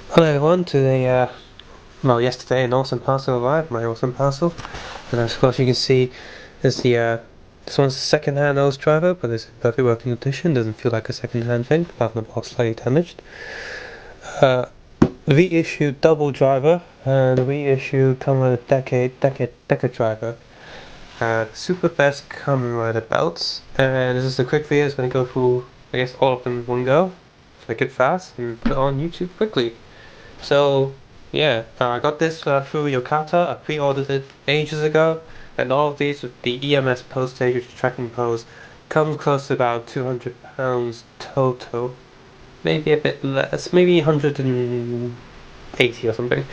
Hello everyone, today, yesterday an awesome parcel arrived, my awesome parcel. And of course you can see there's this one's a second-hand nose driver, but it's in perfect working condition, doesn't feel like a second-hand thing, apart from the box slightly damaged. Reissue double driver, and reissue Kamen Deca driver. Super fast Kamen Rider belts, and this is a quick video, it's going to go through, I guess, all of them in one go, make it fast, and put it on YouTube quickly. So, yeah, I got this through Yokata. I pre-ordered it ages ago, and all of these with the EMS postage, which is tracking pose, comes close to about £200 total. Maybe a bit less, maybe 180 or something.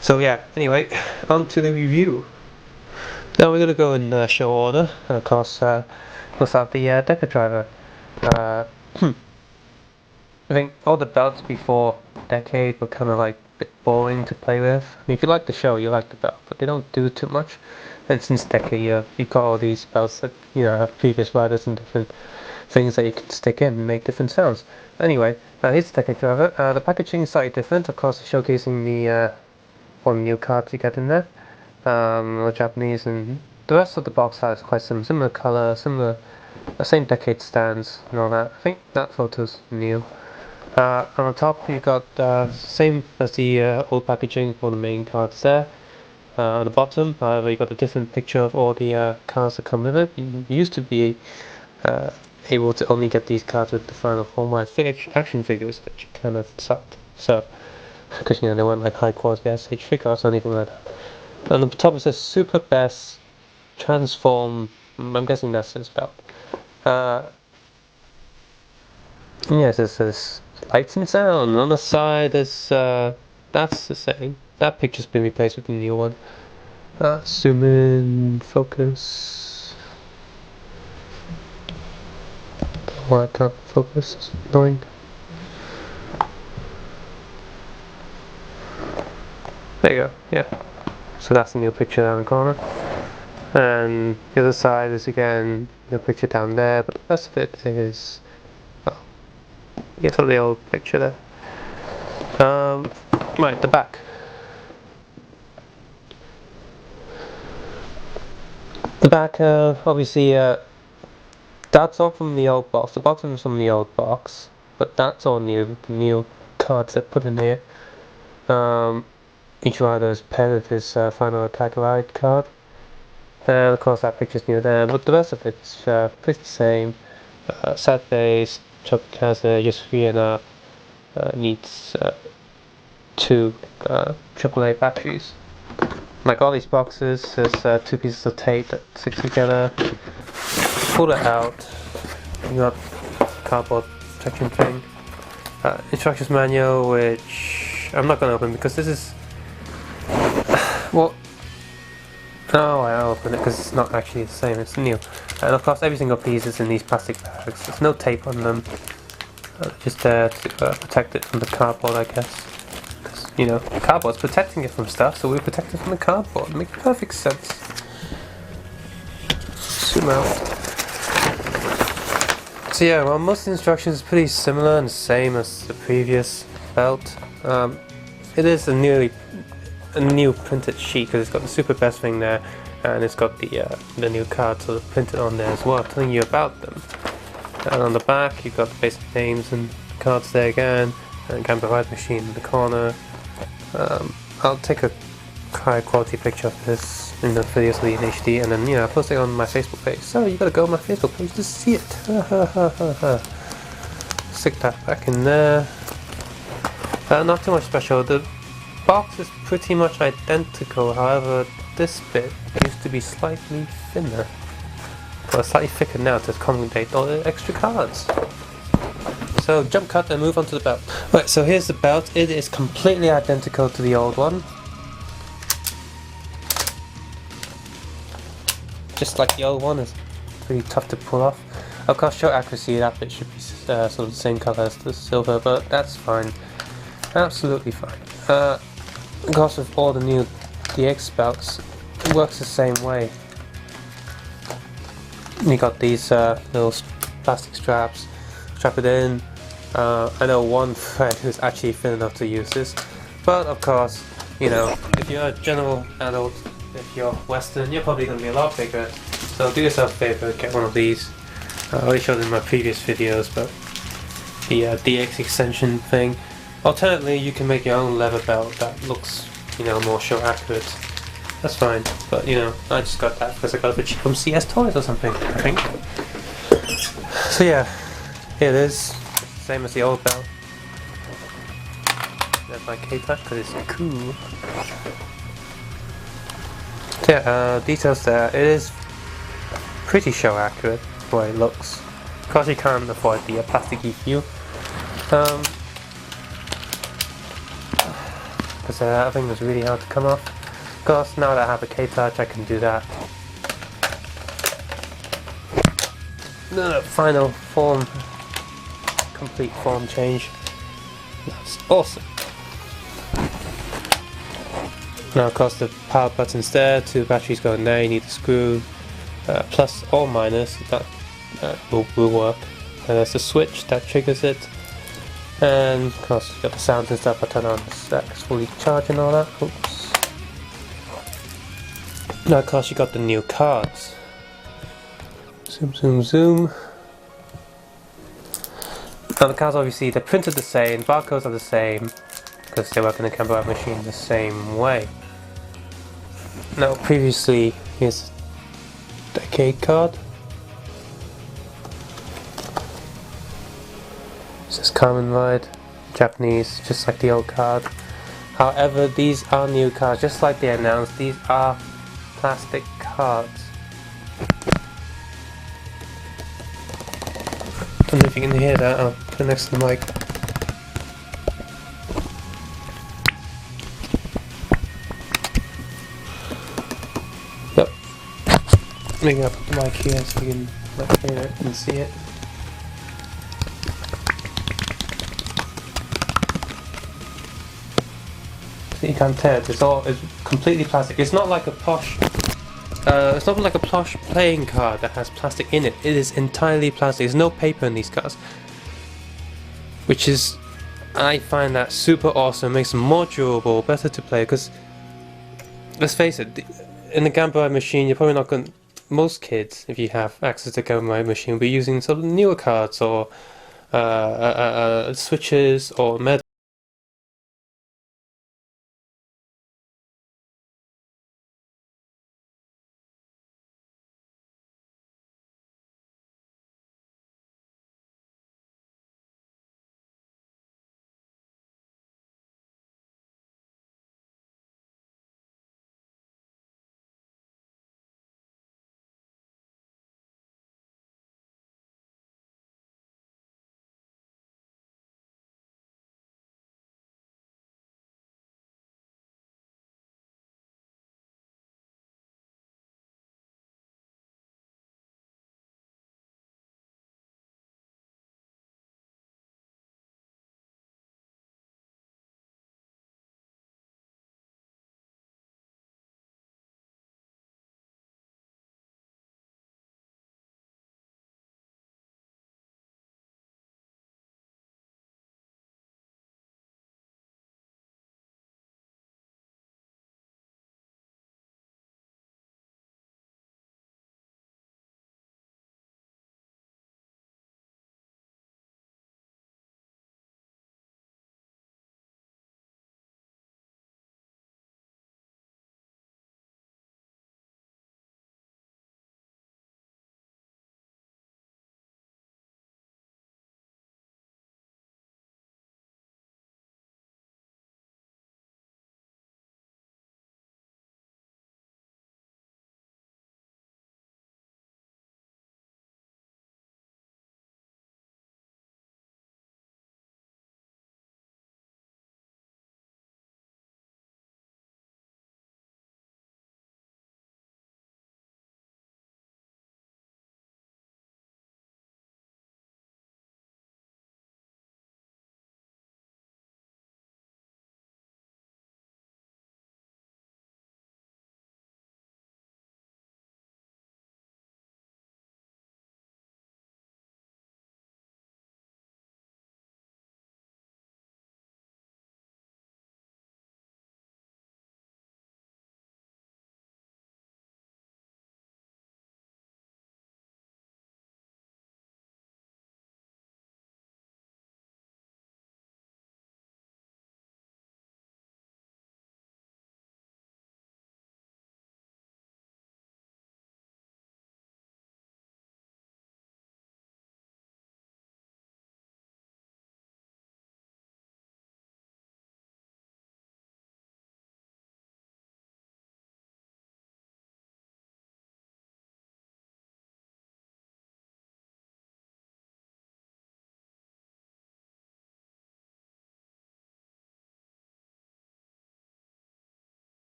So yeah, anyway, on to the review. Now we're gonna go in show order, and of course, we'll start the Deca driver. I think all the belts before Decade were kind of like a bit boring to play with. I mean, if you like the show, you like the belt, but they don't do too much. And since Decade, you've got all these belts that have previous riders and different things that you can stick in and make different sounds. Anyway, here's the Decade driver. The packaging is slightly different, of course, showcasing the all the new cards you get in there. The Japanese, and the rest of the box art is quite similar color, similar, same Decade stands and all that. I think that photo's new. On the top you got same as the old packaging for the main cards there. On the bottom, however, you got a different picture of all the cards that come with it. You used to be able to only get these cards with the final form action figures, which kind of sucked. So, because they weren't like high quality SH figures or anything like that. On the top it says Super Best Transform. I'm guessing that's his belt. Yes, it says lights and sound. On the side, there's that's the same. That picture's been replaced with the new one. Zoom in, focus. Why I can't focus? It's annoying. There you go. Yeah. So that's the new picture down the corner. And the other side is again the picture down there, but the rest of it is. Get to the old picture there. Right, the back. The back, obviously, that's all from the old box. The box is from the old box, but that's all new. The new cards that put in here. Each rider is paired with his final attack ride card. And of course, that picture's new there, but the rest of it's pretty the same. Sad face. Chuck has just 3.5, needs 2 AAA batteries. Like all these boxes, there's 2 pieces of tape that stick together. Pull it out, you got cardboard protection thing. Instructions manual, which I'm not going to open because this is well. Oh, I'll open it because it's not actually the same, it's new. And of course every single piece is in these plastic bags. There's no tape on them. Just there to protect it from the cardboard, I guess. Because, the cardboard's protecting it from stuff, so we're protected from the cardboard. It makes perfect sense. Zoom out. So yeah, well, most of the instructions are pretty similar and the same as the previous belt. It is a new printed sheet because it's got the super best thing there, and it's got the new cards sort of printed on there as well, telling you about them. And on the back you've got the basic names and cards there again, and Kamen Ride machine in the corner. I'll take a high quality picture of this in the video so in HD, and then I'll post it on my Facebook page. So you gotta go on my Facebook page to see it. Stick that back in there. Not too much special. The box is pretty much identical, however this bit used to be slightly thinner. Well, slightly thicker now to accommodate all the extra cards. So jump cut and move on to the belt. Right, so here's the belt. It is completely identical to the old one. Just like the old one, it's pretty tough to pull off. Of course, show accuracy, that bit should be sort of the same color as the silver, but that's fine. Absolutely fine. Of course, with all the new DX belts, it works the same way. You got these little plastic straps, strap it in, I know one friend who's actually thin enough to use this, but of course, you know, if you're a general adult, if you're Western, you're probably going to be a lot bigger. So do yourself a favor, get one of these. I already showed it in my previous videos, but the DX extension thing. Alternately, you can make your own leather belt that looks, you know, more show accurate. That's fine, but you know, I just got that because I got it from CS Toys or something, I think. So yeah, here it is. Same as the old belt. There's my K-touch because it's cool. So yeah, details there. It is pretty show accurate the way it looks. Of course, you can't avoid the plasticky feel. Because that thing was really hard to come off. Of course, now that I have a K-touch, I can do that. The final form, complete form change. That's awesome. Now, of course, the power button's there. 2 batteries going there. You need the screw, plus or minus. That will work. And there's the switch that triggers it. And of course, you got the sounds and stuff. I turn on so that's fully charged and all that. Oops. Now, of course, you got the new cards. Zoom, zoom, zoom. Now, the cards obviously they're printed the same, barcodes are the same, because they work in the Kamen machine the same way. Now, previously, here's the decade card. It says Kamen Ride, Japanese, just like the old card. However, these are new cards, just like they announced. These are plastic cards. I don't know if you can hear that. I'll put it next to the mic. Yep. Maybe I'll put the mic here so you can hear it and see it. So you can't tell it's completely plastic. It's not like a posh. It's not like a plush playing card that has plastic in it. It is entirely plastic. There's no paper in these cards, which is, I find that super awesome. It makes them more durable, better to play. Because let's face it, in the Game Boy machine, you're probably not going. Most kids, if you have access to Game Boy machine, will be using some newer cards or switches or metal.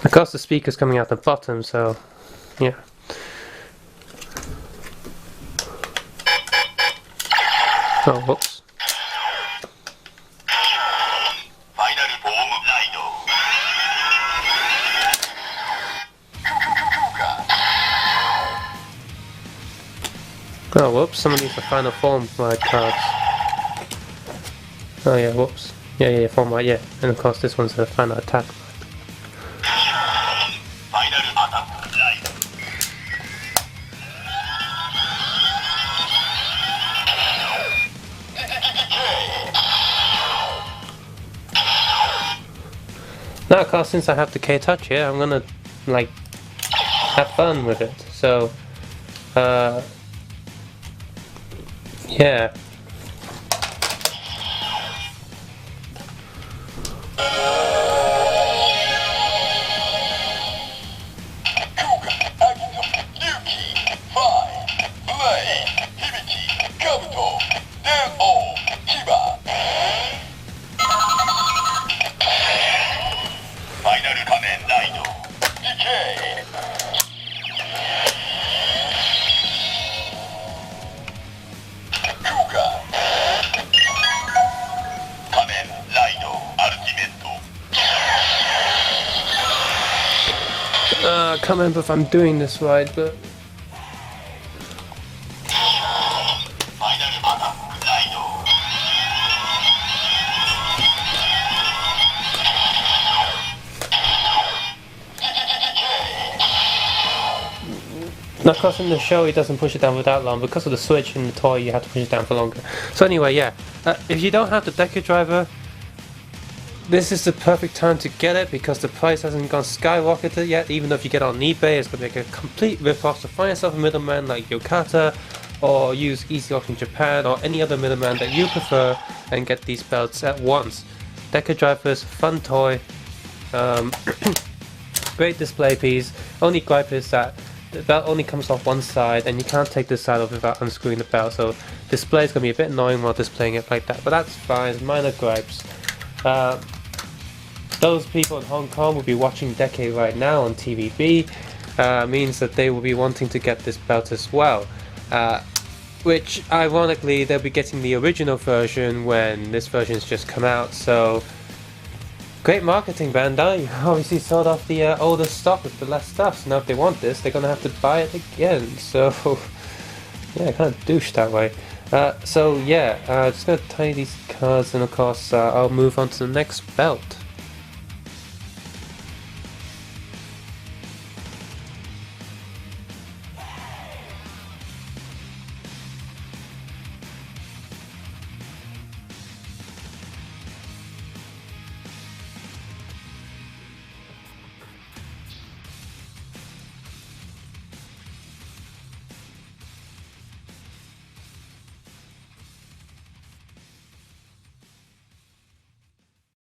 Of course the speaker's coming out the bottom, so yeah. Oh, whoops. Oh, whoops, someone needs a final form ride cards. Oh yeah, whoops. Yeah, form ride, yeah. And of course this one's a final attack. Now, of course, since I have the K-Touch here, I'm gonna, like, have fun with it. So, yeah. I can't remember if I'm doing this right, but... Now, of course, in the show, he doesn't push it down for that long. Because of the switch in the toy, you have to push it down for longer. So anyway, yeah. If you don't have the Deca driver, this is the perfect time to get it because the price hasn't gone skyrocketed yet. Even though if you get it on eBay, it's going to make a complete rip-off. So find yourself a middleman like Yokata, or use EasyLock in Japan, or any other middleman that you prefer, and get these belts at once. Deca drivers, fun toy, great display piece. Only gripe is that the belt only comes off one side, and you can't take this side off without unscrewing the belt. So display is going to be a bit annoying while displaying it like that, but that's fine. Minor gripes. Those people in Hong Kong will be watching Decade right now on TVB, means that they will be wanting to get this belt as well. Which, ironically, they'll be getting the original version when this version's just come out, so... Great marketing, Bandai. You obviously sold off the older stock with the less stuff, so now if they want this, they're gonna have to buy it again, so... yeah, kind of douche that way. So yeah, just gonna tie these cards, and of course I'll move on to the next belt.